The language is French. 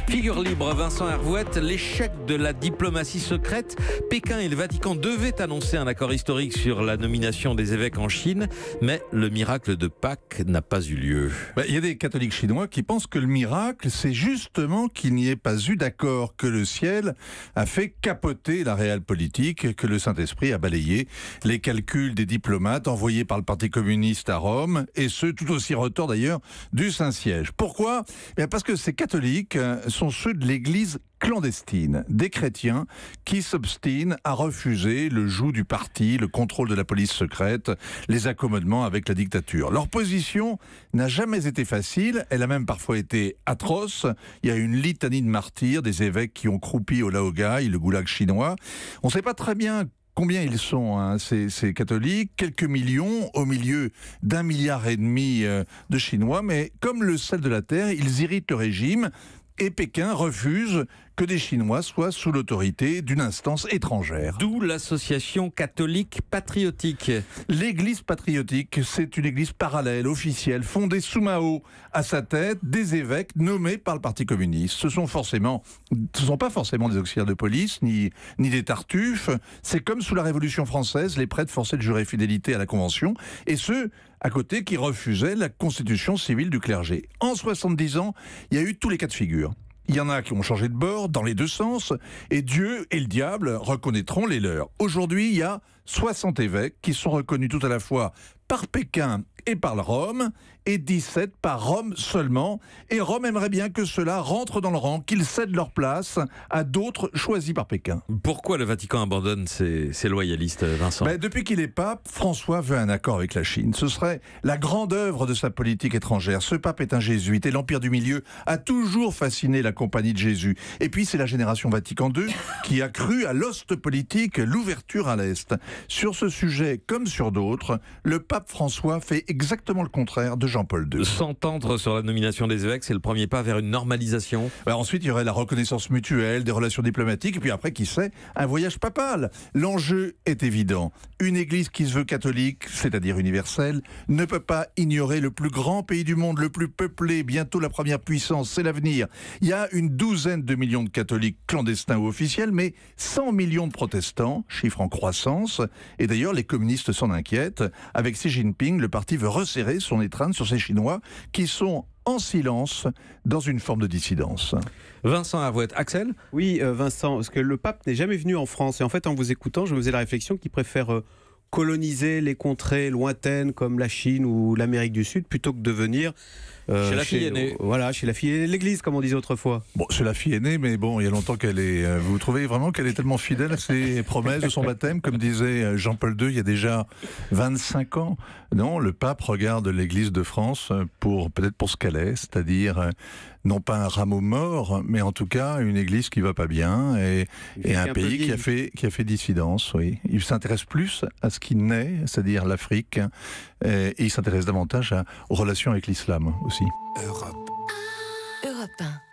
Figure libre, Vincent Hervouette, l'échec de la diplomatie secrète. Pékin et le Vatican devaient annoncer un accord historique sur la nomination des évêques en Chine, mais le miracle de Pâques n'a pas eu lieu. Il y a des catholiques chinois qui pensent que le miracle, c'est justement qu'il n'y ait pas eu d'accord, que le ciel a fait capoter la réelle politique, que le Saint-Esprit a balayé les calculs des diplomates envoyés par le Parti communiste à Rome, et ceux tout aussi retors d'ailleurs du Saint-Siège. Pourquoi ? Parce que ces catholiques sont ceux de l'Église clandestine, des chrétiens qui s'obstinent à refuser le joug du parti, le contrôle de la police secrète, les accommodements avec la dictature. Leur position n'a jamais été facile, elle a même parfois été atroce. Il y a une litanie de martyrs, des évêques qui ont croupi au laogai, le goulag chinois. On ne sait pas très bien combien ils sont, ces catholiques, quelques millions au milieu d'1,5 milliard de Chinois, mais comme le sel de la terre, ils irritent le régime. Et Pékin refuse que des Chinois soient sous l'autorité d'une instance étrangère. D'où l'association catholique patriotique. L'église patriotique, c'est une église parallèle, officielle, fondée sous Mao. À sa tête, des évêques nommés par le Parti communiste. Ce sont pas forcément des auxiliaires de police, ni des tartuffes. C'est comme sous la Révolution française, les prêtres forcés de jurer fidélité à la Convention, et ceux à côté qui refusaient la constitution civile du clergé. En 70 ans, il y a eu tous les cas de figure. Il y en a qui ont changé de bord dans les deux sens, et Dieu et le diable reconnaîtront les leurs. Aujourd'hui, il y a 60 évêques qui sont reconnus tout à la fois par Pékin et par Rome, et 17 par Rome seulement. Et Rome aimerait bien que ceux-là rentrent dans le rang, qu'ils cèdent leur place à d'autres choisis par Pékin. Pourquoi le Vatican abandonne ses loyalistes, Vincent ? Depuis qu'il est pape, François veut un accord avec la Chine. Ce serait la grande œuvre de sa politique étrangère. Ce pape est un jésuite et l'Empire du Milieu a toujours fasciné la compagnie de Jésus. Et puis c'est la génération Vatican II qui a cru à l'ost politique, l'ouverture à l'Est. Sur ce sujet, comme sur d'autres, le pape François fait exactement le contraire de Jean-Paul II. S'entendre sur la nomination des évêques, c'est le premier pas vers une normalisation. Ensuite, il y aurait la reconnaissance mutuelle, des relations diplomatiques, et puis après, qui sait, un voyage papal. L'enjeu est évident. Une église qui se veut catholique, c'est-à-dire universelle, ne peut pas ignorer le plus grand pays du monde, le plus peuplé, bientôt la première puissance, c'est l'avenir. Il y a une douzaine de millions de catholiques clandestins ou officiels, mais 100 millions de protestants, chiffre en croissance, et d'ailleurs, les communistes s'en inquiètent. Avec Xi Jinping, le parti veut resserrer son étreinte sur ces Chinois qui sont en silence dans une forme de dissidence. Vincent Hervouette. Axel ? Oui, Vincent, parce que le pape n'est jamais venu en France. Et en fait, en vous écoutant, je me faisais la réflexion qu'il préfère coloniser les contrées lointaines comme la Chine ou l'Amérique du Sud plutôt que de venir chez la fille aînée. Voilà, chez la fille aînée de l'Église, comme on disait autrefois. C'est la fille aînée, mais il y a longtemps qu'elle est... Vous trouvez vraiment qu'elle est tellement fidèle à ses promesses de son baptême, comme disait Jean-Paul II il y a déjà 25 ans. Non, le pape regarde l'Église de France peut-être pour ce qu'elle est, c'est-à-dire non pas un rameau mort, mais en tout cas une Église qui va pas bien et un pays qui a fait dissidence. Oui, il s'intéresse plus à ce qui naît, c'est-à-dire l'Afrique, et il s'intéresse davantage aux relations avec l'islam aussi. Europe 1.